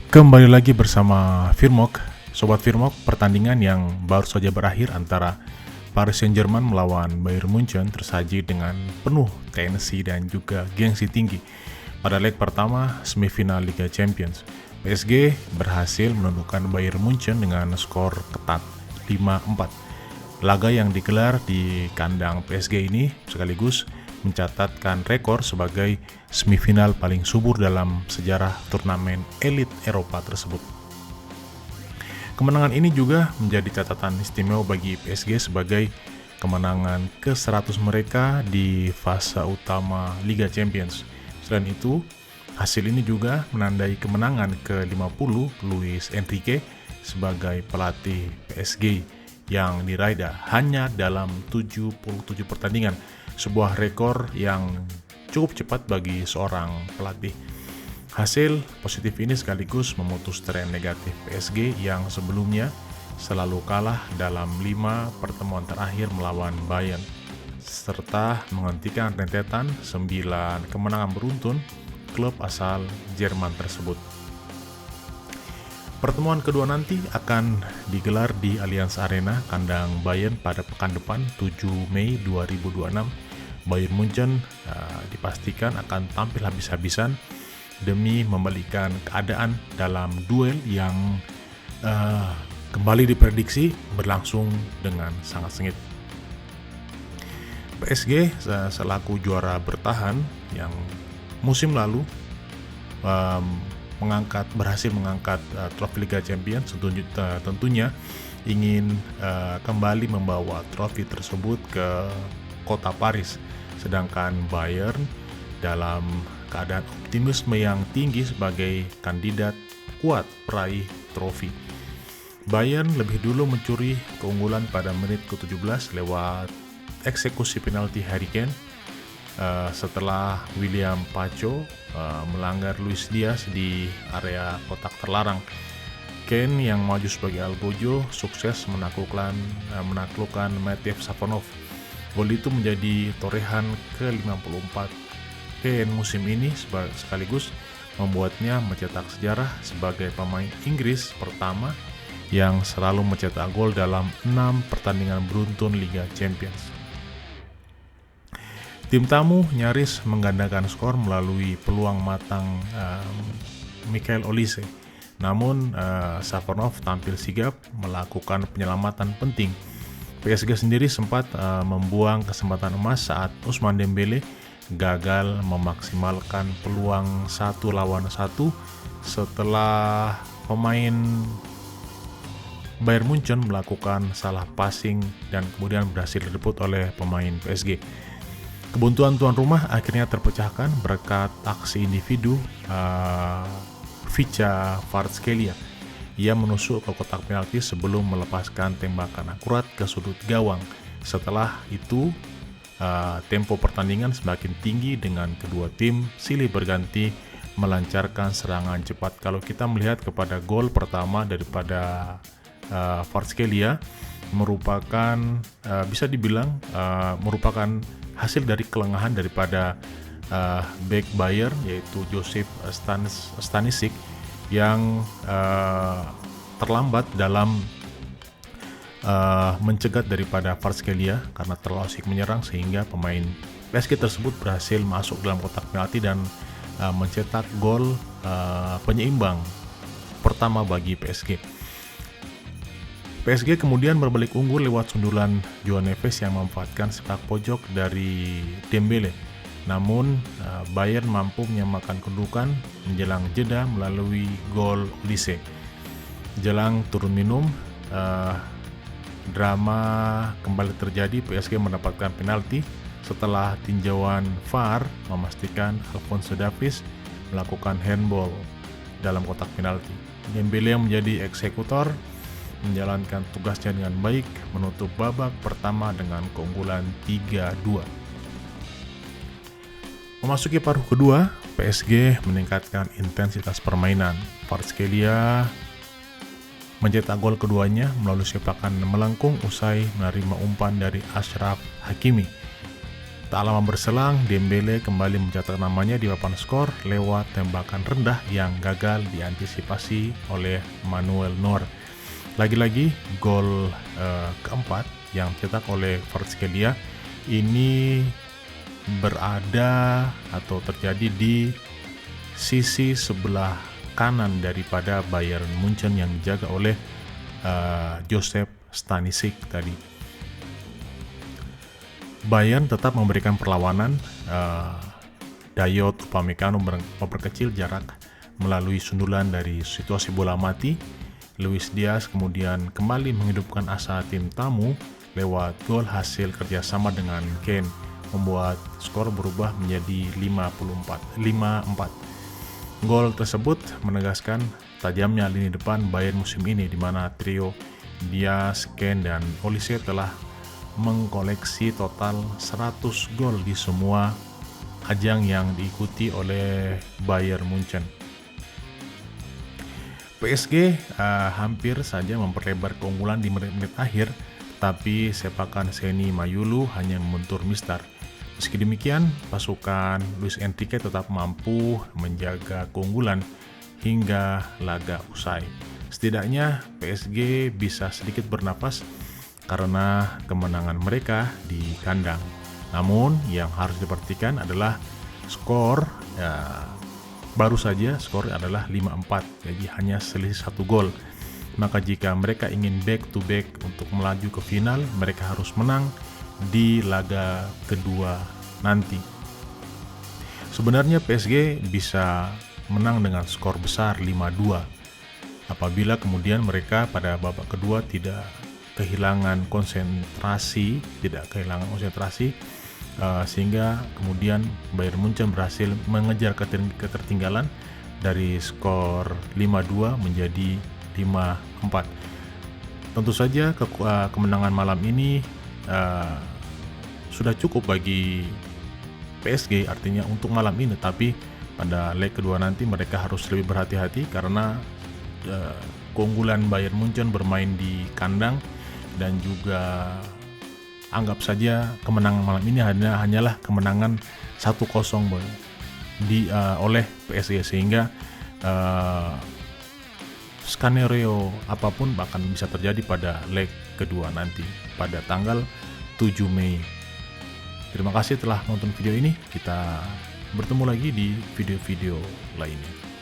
Kembali lagi bersama Firmok, Sobat Firmok. Pertandingan yang baru saja berakhir antara Paris Saint-Germain melawan Bayern Munchen tersaji dengan penuh tensi dan juga gengsi tinggi. Pada leg pertama semifinal Liga Champions, PSG berhasil menundukkan Bayern Munchen dengan skor ketat 5-4. Laga yang digelar di kandang PSG ini sekaligus mencatatkan rekor sebagai semifinal paling subur dalam sejarah turnamen elit Eropa tersebut. Kemenangan ini juga menjadi catatan istimewa bagi PSG sebagai kemenangan ke-100 mereka di fase utama Liga Champions. Selain itu, hasil ini juga menandai kemenangan ke-50 Luis Enrique sebagai pelatih PSG yang diraih hanya dalam 77 pertandingan, sebuah rekor yang cukup cepat bagi seorang pelatih. Hasil positif ini sekaligus memutus tren negatif PSG yang sebelumnya selalu kalah dalam 5 pertemuan terakhir melawan Bayern, serta menghentikan rentetan 9 kemenangan beruntun klub asal Jerman tersebut. Pertemuan kedua nanti akan digelar di Allianz Arena kandang Bayern pada pekan depan 7 Mei 2026. Bayern Munchen dipastikan akan tampil habis-habisan demi membalikan keadaan dalam duel yang kembali diprediksi berlangsung dengan sangat sengit. PSG selaku juara bertahan yang musim lalu berhasil mengangkat trofi Liga Champions, tentunya ingin kembali membawa trofi tersebut ke kota Paris, sedangkan Bayern dalam keadaan optimisme yang tinggi sebagai kandidat kuat peraih trofi. Bayern lebih dulu mencuri keunggulan pada menit ke-17 lewat eksekusi penalti Harry Kane setelah William Pacho melanggar Luis Diaz di area kotak terlarang. Kane yang maju sebagai Albojo sukses menaklukkan Matej Safonov. Gol itu menjadi torehan ke-54 Kane musim ini, sekaligus membuatnya mencetak sejarah sebagai pemain Inggris pertama yang selalu mencetak gol dalam 6 pertandingan beruntun Liga Champions. Tim tamu nyaris menggandakan skor melalui peluang matang Michael Olise. Namun Safonov tampil sigap melakukan penyelamatan penting. PSG sendiri sempat membuang kesempatan emas saat Ousmane Dembele gagal memaksimalkan peluang 1-1 setelah pemain Bayern Munchen melakukan salah passing dan kemudian berhasil direbut oleh pemain PSG. Kebuntuan tuan rumah akhirnya terpecahkan berkat aksi individu Vicha Kvaratskhelia. Ia menusuk ke kotak penalti sebelum melepaskan tembakan akurat ke sudut gawang. Setelah itu, tempo pertandingan semakin tinggi dengan kedua tim silih berganti melancarkan serangan cepat. Kalau kita melihat kepada gol pertama daripada Kvaratskhelia merupakan bisa dibilang merupakan hasil dari kelengahan daripada back Bayern yaitu Josip Stanisic yang terlambat dalam mencegat daripada Kvaratskhelia karena terlalu asik menyerang, sehingga pemain PSG tersebut berhasil masuk dalam kotak penalti dan mencetak gol penyeimbang pertama bagi PSG. PSG kemudian berbalik unggul lewat sundulan Joao Neves yang memanfaatkan sepak pojok dari Dembele. Namun Bayern mampu menyamakan kedudukan menjelang jeda melalui gol Olise. Jelang turun minum, drama kembali terjadi. PSG mendapatkan penalti setelah tinjauan VAR memastikan Alphonso Davies melakukan handball dalam kotak penalti. Dembele yang menjadi eksekutor menjalankan tugasnya dengan baik, menutup babak pertama dengan keunggulan 3-2. Memasuki paruh kedua, PSG meningkatkan intensitas permainan. Kvaratskhelia mencetak gol keduanya melalui sepakan melengkung usai menerima umpan dari Achraf Hakimi. Tak lama berselang, Dembele kembali mencatat namanya di papan skor lewat tembakan rendah yang gagal diantisipasi oleh Manuel Neuer. Lagi-lagi gol keempat yang dicetak oleh Kvaratskhelia ini berada atau terjadi di sisi sebelah kanan daripada Bayern Munchen yang dijaga oleh Joseph Stanisic tadi. Bayern tetap memberikan perlawanan. Dayot Upamecano memperkecil jarak melalui sundulan dari situasi bola mati. Luis Diaz kemudian kembali menghidupkan asa tim tamu lewat gol hasil kerjasama dengan Kane, membuat skor berubah menjadi 5-4. Gol tersebut menegaskan tajamnya lini depan Bayern musim ini, di mana trio Diaz, Kane, dan Olise telah mengkoleksi total 100 gol di semua ajang yang diikuti oleh Bayern Munchen. PSG hampir saja memperlebar keunggulan di menit-menit akhir, tapi sepakan Seny Mayulu hanya membentur mistar. Meski demikian, pasukan Luis Enrique tetap mampu menjaga keunggulan hingga laga usai. Setidaknya PSG bisa sedikit bernapas karena kemenangan mereka di kandang. Namun yang harus diperhatikan adalah skor, baru saja skor adalah 5-4, jadi hanya selisih 1 gol. Maka jika mereka ingin back to back untuk melaju ke final, mereka harus menang di laga kedua nanti. Sebenarnya PSG bisa menang dengan skor besar 5-2 apabila kemudian mereka pada babak kedua tidak kehilangan konsentrasi, sehingga kemudian Bayern Munchen berhasil mengejar ketertinggalan dari skor 5-2 menjadi 5-4. Tentu saja kemenangan malam ini sudah cukup bagi PSG, artinya untuk malam ini, tapi pada leg kedua nanti mereka harus lebih berhati-hati karena keunggulan Bayern Munchen bermain di kandang, dan juga anggap saja kemenangan malam ini hanyalah kemenangan 1-0 oleh PSG, sehingga skenario apapun bahkan bisa terjadi pada leg kedua nanti pada tanggal 7 Mei. Terima kasih telah nonton video ini. Kita bertemu lagi di video-video lainnya.